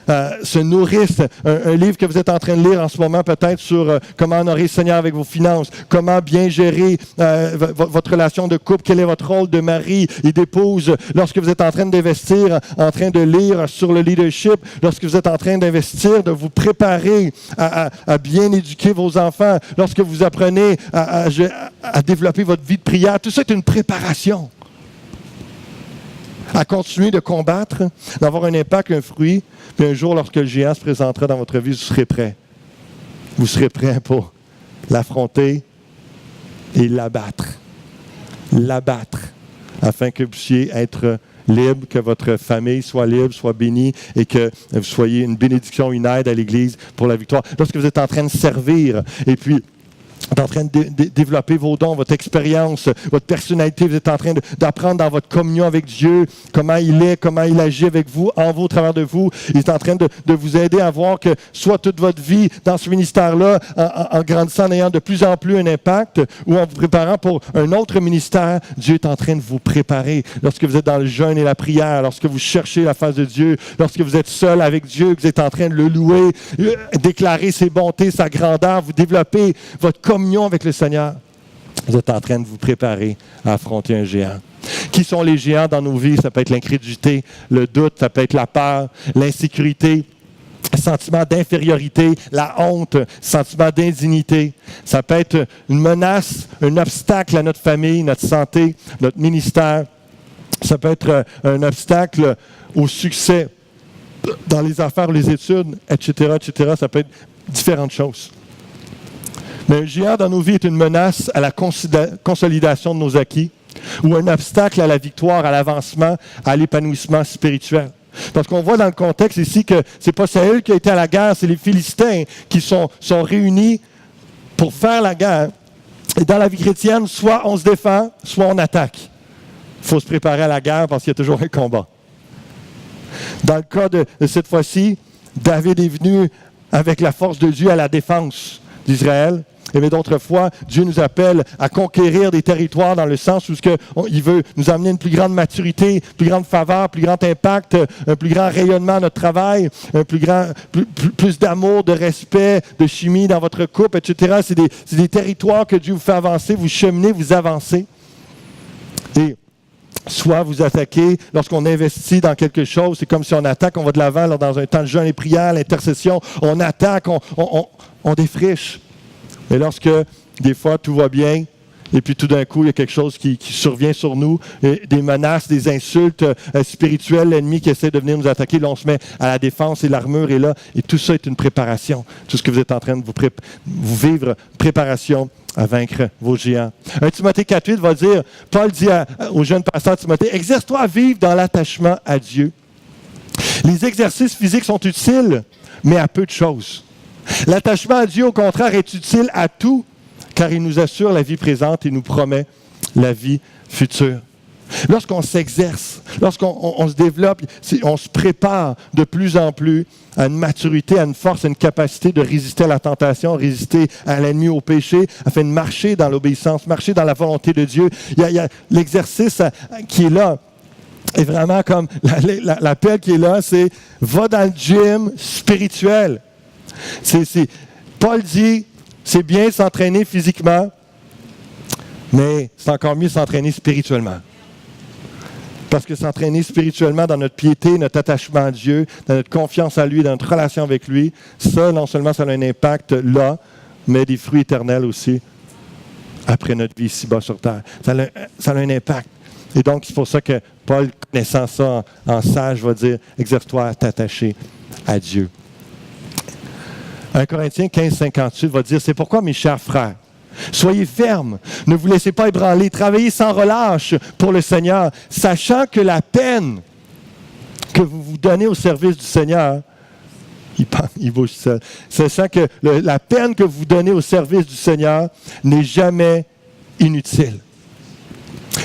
se nourrissent. Un livre que vous êtes en train de lire en ce moment, peut-être sur comment honorer le Seigneur avec vos finances, comment bien gérer votre relation de couple, quel est votre rôle de mari et d'épouse lorsque vous êtes en train d'investir, en train de lire sur le leadership, lorsque vous êtes en train d'investir, de vous préparer à bien éduquer vos enfants, lorsque vous apprenez à développer votre vie de prière. Tout ça est une préparation. À continuer de combattre, d'avoir un impact, un fruit, puis un jour, lorsque le géant se présentera dans votre vie, vous serez prêt. Vous serez prêt pour l'affronter et l'abattre. L'abattre, afin que vous puissiez être libre, que votre famille soit libre, soit bénie, et que vous soyez une bénédiction, une aide à l'Église pour la victoire. Lorsque vous êtes en train de servir, et puis vous êtes en train de développer vos dons, votre expérience, votre personnalité. Vous êtes en train d'apprendre dans votre communion avec Dieu comment il est, comment il agit avec vous, en vous, au travers de vous. Il est en train de vous aider à voir que soit toute votre vie dans ce ministère-là, en grandissant, en ayant de plus en plus un impact, ou en vous préparant pour un autre ministère, Dieu est en train de vous préparer. Lorsque vous êtes dans le jeûne et la prière, lorsque vous cherchez la face de Dieu, lorsque vous êtes seul avec Dieu, que vous êtes en train de le louer, déclarer ses bontés, sa grandeur, vous développez votre communion avec le Seigneur. Vous êtes en train de vous préparer à affronter un géant. Qui sont les géants dans nos vies? Ça peut être l'incrédulité, le doute, ça peut être la peur, l'insécurité, le sentiment d'infériorité, la honte, le sentiment d'indignité. Ça peut être une menace, un obstacle à notre famille, notre santé, notre ministère. Ça peut être un obstacle au succès dans les affaires, les études, etc., etc. Ça peut être différentes choses. Mais un géant dans nos vies est une menace à la consolidation de nos acquis ou un obstacle à la victoire, à l'avancement, à l'épanouissement spirituel. Parce qu'on voit dans le contexte ici que ce n'est pas Saül qui a été à la guerre, c'est les Philistins qui sont réunis pour faire la guerre. Et dans la vie chrétienne, soit on se défend, soit on attaque. Il faut se préparer à la guerre parce qu'il y a toujours un combat. Dans le cas de cette fois-ci, David est venu avec la force de Dieu à la défense d'Israël. Mais d'autres fois, Dieu nous appelle à conquérir des territoires dans le sens où il veut nous amener une plus grande maturité, plus grande faveur, plus grand impact, un plus grand rayonnement à notre travail, plus d'amour, de respect, de chimie dans votre couple, etc. C'est des territoires que Dieu vous fait avancer, vous cheminez, vous avancez. Et soit vous attaquez, lorsqu'on investit dans quelque chose, c'est comme si on attaque, on va de l'avant dans un temps de jeûne et prière, l'intercession, on attaque, on défriche. Et lorsque, des fois, tout va bien, et puis tout d'un coup, il y a quelque chose qui survient sur nous, des menaces, des insultes spirituelles, l'ennemi qui essaie de venir nous attaquer, là, on se met à la défense et l'armure est là. Et tout ça est une préparation. Tout ce que vous êtes en train de vous vivre, préparation à vaincre vos géants. 1 Timothée 4,8 va dire, Paul dit au jeune pasteur Timothée, « Exerce-toi à vivre dans l'attachement à Dieu. Les exercices physiques sont utiles, mais à peu de choses. L'attachement à Dieu, au contraire, est utile à tout, car il nous assure la vie présente et nous promet la vie future. » Lorsqu'on s'exerce, lorsqu'on se développe, on se prépare de plus en plus à une maturité, à une force, à une capacité de résister à la tentation, résister à l'ennemi, au péché, afin de marcher dans l'obéissance, marcher dans la volonté de Dieu. Il y a l'exercice qui est là. Et vraiment comme l'appel qui est là, c'est « va dans le gym spirituel ». Paul dit, c'est bien s'entraîner physiquement, mais c'est encore mieux s'entraîner spirituellement. Parce que s'entraîner spirituellement dans notre piété, notre attachement à Dieu, dans notre confiance à lui, dans notre relation avec lui, ça, non seulement ça a un impact là, mais des fruits éternels aussi après notre vie ici-bas sur terre. Ça a un impact. Et donc, c'est pour ça que Paul, connaissant ça en sage, va dire, exerce-toi à t'attacher à Dieu. 1 Corinthiens 15, 58 va dire, « C'est pourquoi, mes chers frères, soyez fermes, ne vous laissez pas ébranler, travaillez sans relâche pour le Seigneur, sachant que la peine que vous vous donnez au service du Seigneur, il bouge seul, sachant que la peine que vous donnez au service du Seigneur n'est jamais inutile. »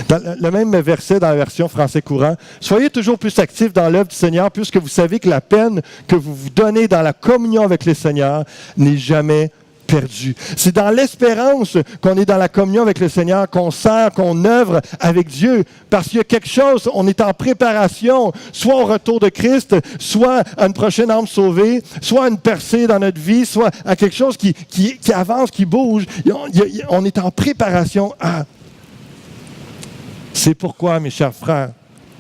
Dans le même verset dans la version français courant, « Soyez toujours plus actifs dans l'œuvre du Seigneur, puisque vous savez que la peine que vous vous donnez dans la communion avec le Seigneur n'est jamais perdue. » C'est dans l'espérance qu'on est dans la communion avec le Seigneur, qu'on sert, qu'on œuvre avec Dieu, parce qu'il y a quelque chose, on est en préparation, soit au retour de Christ, soit à une prochaine âme sauvée, soit à une percée dans notre vie, soit à quelque chose qui avance, qui bouge. On est en préparation à... C'est pourquoi, mes chers frères,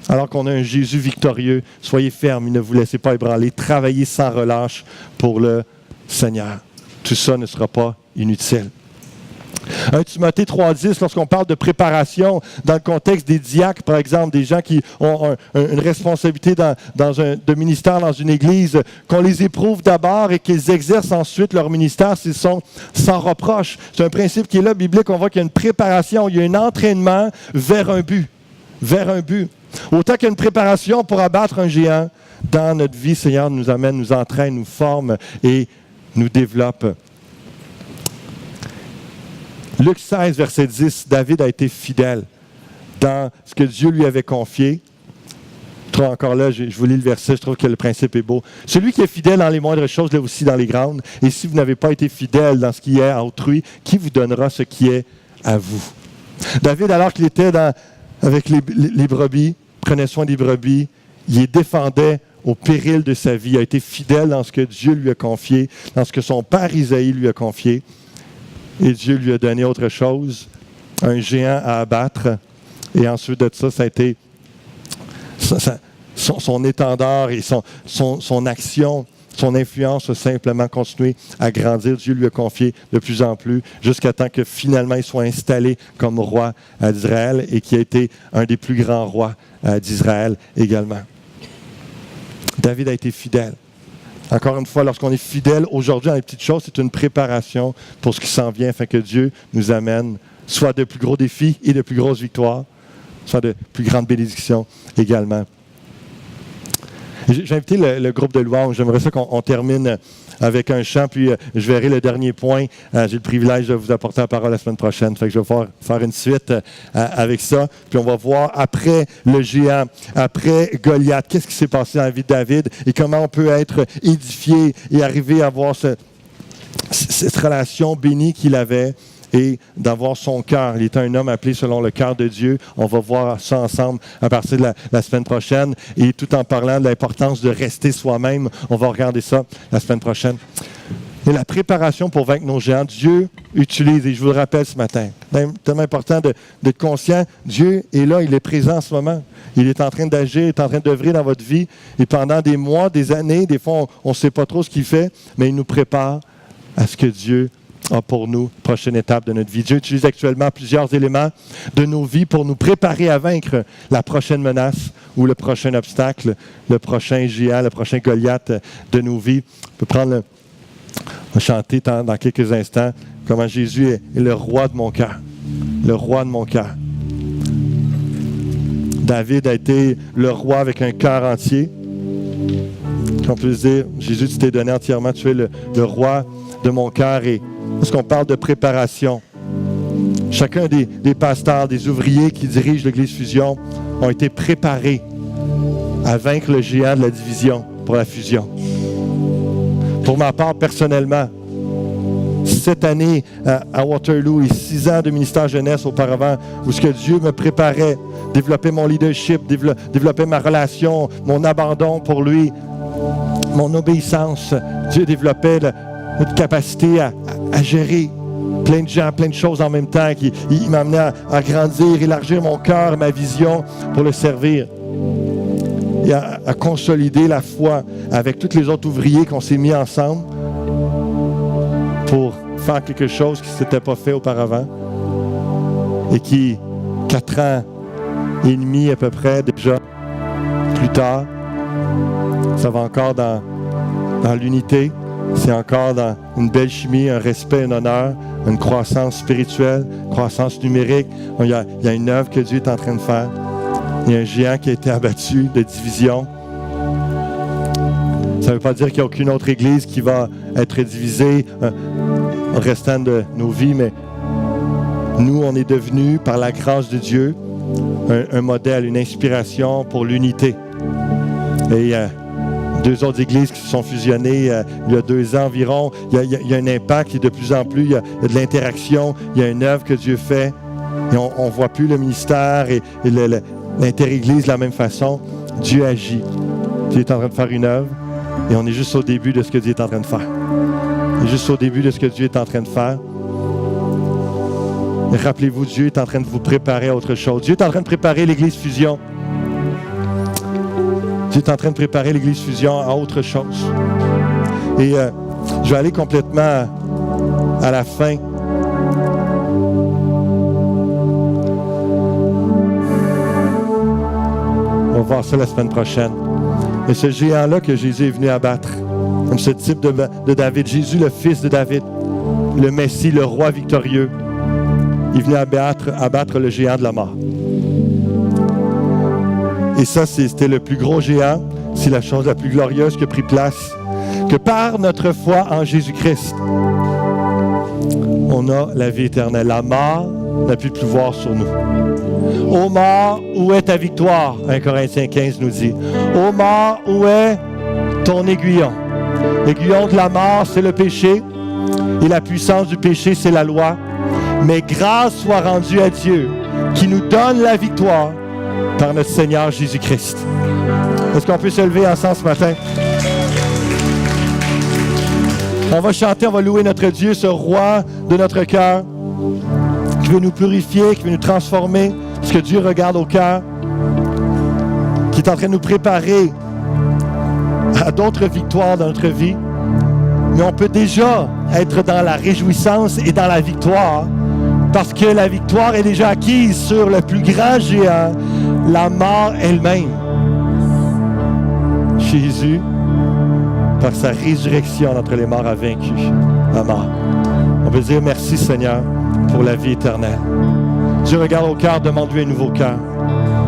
alors qu'on a un Jésus victorieux, soyez fermes, ne vous laissez pas ébranler, travaillez sans relâche pour le Seigneur. Tout ça ne sera pas inutile. 1 Timothée 3,10, lorsqu'on parle de préparation dans le contexte des diacres, par exemple, des gens qui ont une responsabilité de ministère dans une église, qu'on les éprouve d'abord et qu'ils exercent ensuite leur ministère s'ils sont sans reproche. C'est un principe qui est là, biblique. On voit qu'il y a une préparation, il y a un entraînement vers un but. Vers un but. Autant qu'il y a une préparation pour abattre un géant, dans notre vie, Seigneur nous amène, nous entraîne, nous forme et nous développe. Luc 16, verset 10, David a été fidèle dans ce que Dieu lui avait confié. Encore là, je vous lis le verset, je trouve que le principe est beau. Celui qui est fidèle dans les moindres choses, l'est aussi dans les grandes. Et si vous n'avez pas été fidèle dans ce qui est à autrui, qui vous donnera ce qui est à vous? David, alors qu'il était avec les brebis, prenait soin des brebis, il les défendait au péril de sa vie. Il a été fidèle dans ce que Dieu lui a confié, dans ce que son père Isaïe lui a confié. Et Dieu lui a donné autre chose. un géant à abattre. Et ensuite de ça, ça a été son étendard et son action, son influence a simplement continué à grandir. Dieu lui a confié de plus en plus jusqu'à temps que finalement il soit installé comme roi d'Israël et qui a été un des plus grands rois d'Israël également. David a été fidèle. Encore une fois, lorsqu'on est fidèle aujourd'hui dans les petites choses, c'est une préparation pour ce qui s'en vient afin que Dieu nous amène soit de plus gros défis et de plus grosses victoires, soit de plus grandes bénédictions également. J'ai invité le groupe de louange. J'aimerais ça qu'on termine avec un chant, puis je verrai le dernier point. J'ai le privilège de vous apporter la parole la semaine prochaine. Fait que je vais faire une suite avec ça. Puis on va voir après le géant, après Goliath, qu'est-ce qui s'est passé dans la vie de David et comment on peut être édifié et arriver à avoir cette relation bénie qu'il avait et d'avoir son cœur. Il était un homme appelé selon le cœur de Dieu. On va voir ça ensemble à partir de la semaine prochaine. Et tout en parlant de l'importance de rester soi-même, on va regarder ça la semaine prochaine. Et la préparation pour vaincre nos géants, Dieu utilise, et je vous le rappelle ce matin, c'est tellement important d'être conscient, Dieu est là, il est présent en ce moment. Il est en train d'agir, il est en train d'œuvrer dans votre vie. Et pendant des mois, des années, des fois, on ne sait pas trop ce qu'il fait, mais il nous prépare à ce que Dieu pour nous, prochaine étape de notre vie. Dieu utilise actuellement plusieurs éléments de nos vies pour nous préparer à vaincre la prochaine menace ou le prochain obstacle, le prochain géant, le prochain Goliath de nos vies. On peut on va chanter dans quelques instants comment Jésus est le roi de mon cœur. Le roi de mon cœur. David a été le roi avec un cœur entier. On peut se dire, Jésus, tu t'es donné entièrement, tu es le roi de mon cœur. Et lorsqu'on parle de préparation, chacun des pasteurs, des ouvriers qui dirigent l'Église Fusion ont été préparés à vaincre le géant de la division pour la fusion. Pour ma part, personnellement, cette année à Waterloo et 6 ans de ministère jeunesse auparavant, où ce que Dieu me préparait, développer mon leadership, développer ma relation, mon abandon pour lui, mon obéissance, Dieu développait notre capacité à gérer plein de gens, plein de choses en même temps. Il m'amenait à grandir, élargir mon cœur, ma vision pour le servir. Et à consolider la foi avec tous les autres ouvriers qu'on s'est mis ensemble pour faire quelque chose qui ne s'était pas fait auparavant. Et qui, 4 ans et demi à peu près déjà, plus tard, ça va encore dans l'unité. C'est encore dans une belle chimie, un respect, un honneur, une croissance spirituelle, croissance numérique. Il y a une œuvre que Dieu est en train de faire. Il y a un géant qui a été abattu de division. Ça ne veut pas dire qu'il n'y a aucune autre église qui va être divisée au restant de nos vies, mais nous, on est devenus, par la grâce de Dieu, un modèle, une inspiration pour l'unité. Et 2 autres églises qui se sont fusionnées il y a 2 ans environ. Il y a un impact et de plus en plus, il y a de l'interaction, il y a une œuvre que Dieu fait. Et on ne voit plus le ministère et l'inter-église de la même façon. Dieu agit. Dieu est en train de faire une œuvre et on est juste au début de ce que Dieu est en train de faire. On est juste au début de ce que Dieu est en train de faire. Et rappelez-vous, Dieu est en train de vous préparer à autre chose. Dieu est en train de préparer l'Église Fusion. Dieu est en train de préparer l'Église Fusion à autre chose. Et je vais aller complètement à la fin. On va voir ça la semaine prochaine. Et ce géant-là que Jésus est venu abattre, comme ce type de David, Jésus, le fils de David, le Messie, le roi victorieux, il venait abattre le géant de la mort. Et ça, c'était le plus gros géant. C'est la chose la plus glorieuse qui a pris place. Que par notre foi en Jésus-Christ, on a la vie éternelle. La mort n'a plus de pouvoir sur nous. Ô mort, où est ta victoire? 1 Corinthiens 15 nous dit. Ô mort, où est ton aiguillon? L'aiguillon de la mort, c'est le péché. Et la puissance du péché, c'est la loi. Mais grâce soit rendue à Dieu, qui nous donne la victoire par notre Seigneur Jésus-Christ. Est-ce qu'on peut se lever ensemble ce matin? On va chanter, on va louer notre Dieu, ce roi de notre cœur. Je veut nous purifier, qui veut nous transformer, parce que Dieu regarde au cœur, qui est en train de nous préparer à d'autres victoires dans notre vie. Mais on peut déjà être dans la réjouissance et dans la victoire, parce que la victoire est déjà acquise sur le plus grand géant, la mort elle-même. Jésus, par sa résurrection entre les morts, a vaincu la mort. On peut dire merci Seigneur pour la vie éternelle. Dieu regarde au cœur, demande-lui un nouveau cœur.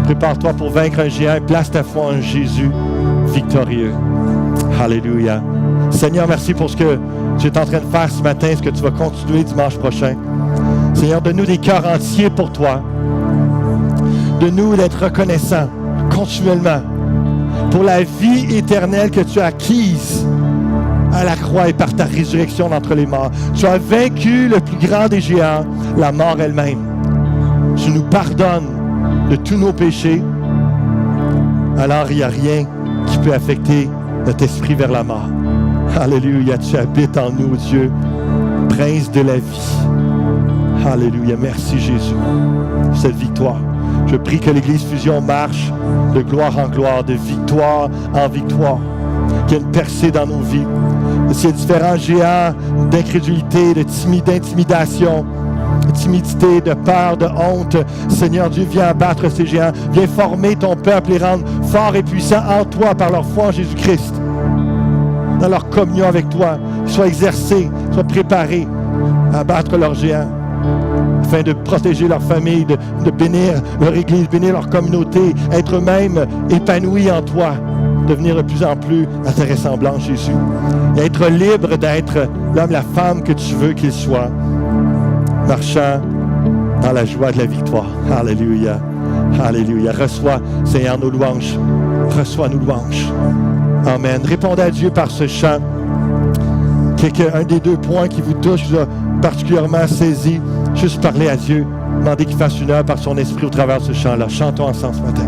Prépare-toi pour vaincre un géant et place ta foi en Jésus victorieux. Alléluia. Seigneur, merci pour ce que tu es en train de faire ce matin, ce que tu vas continuer dimanche prochain. Seigneur, donne-nous des cœurs entiers pour toi. Donne-nous d'être reconnaissants continuellement pour la vie éternelle que tu as acquise à la croix et par ta résurrection d'entre les morts. Tu as vaincu le plus grand des géants, la mort elle-même. Tu nous pardonnes de tous nos péchés. Alors il n'y a rien qui peut affecter notre esprit vers la mort. Alléluia, tu habites en nous, Dieu, Prince de la vie. Alléluia, merci Jésus pour cette victoire. Je prie que l'Église Fusion marche de gloire en gloire, de victoire en victoire, qu'il y ait une percée dans nos vies. S'il y a différents géants d'incrédulité, d'intimidation, de timidité, de peur, de honte, Seigneur Dieu, viens abattre ces géants, viens former ton peuple, les rendre forts et puissants en toi par leur foi en Jésus-Christ, dans leur communion avec toi, qu'ils soient exercés, soient préparés à abattre leurs géants, afin de protéger leur famille, de bénir leur Église, bénir leur communauté, être eux-mêmes épanouis en toi, devenir de plus en plus à ta ressemblance, Jésus, et être libre d'être l'homme, la femme que tu veux qu'ils soient, marchant dans la joie de la victoire. Alléluia. Alléluia. Reçois, Seigneur, nos louanges. Reçois nos louanges. Amen. Répondez à Dieu par ce chant. Un des deux points qui vous touche, vous a particulièrement saisi. Juste parler à Dieu. Demandez qu'il fasse une œuvre par son esprit au travers de ce chant-là. Chantons ensemble ce matin.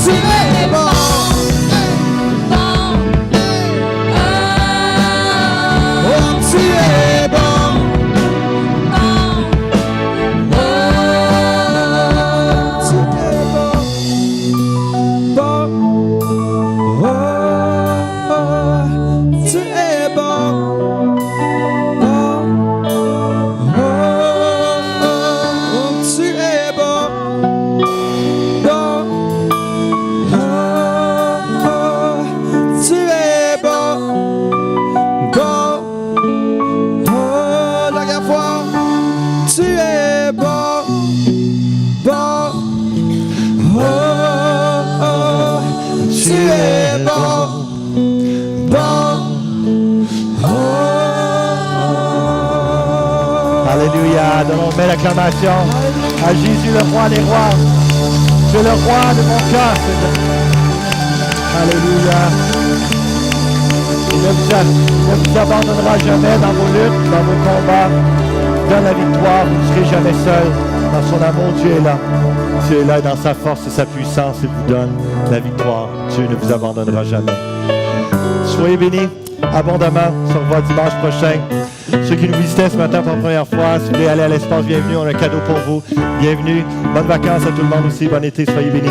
Tu es bon. Alléluia. Donnons une belle acclamation à Jésus, le roi des rois. Tu es le roi de mon cœur, Seigneur. Alléluia. Il ne vous abandonnera jamais dans vos luttes, dans vos combats. Donne la victoire, vous ne serez jamais seul. Dans son amour, Dieu est là. Dieu est là dans sa force et sa puissance. Il vous donne la victoire. Dieu ne vous abandonnera jamais. Soyez bénis abondamment. On se revoit dimanche prochain. Ceux qui nous visitaient ce matin pour la première fois, si vous voulez aller à l'espace, bienvenue. On a un cadeau pour vous. Bienvenue. Bonnes vacances à tout le monde aussi. Bon été. Soyez bénis.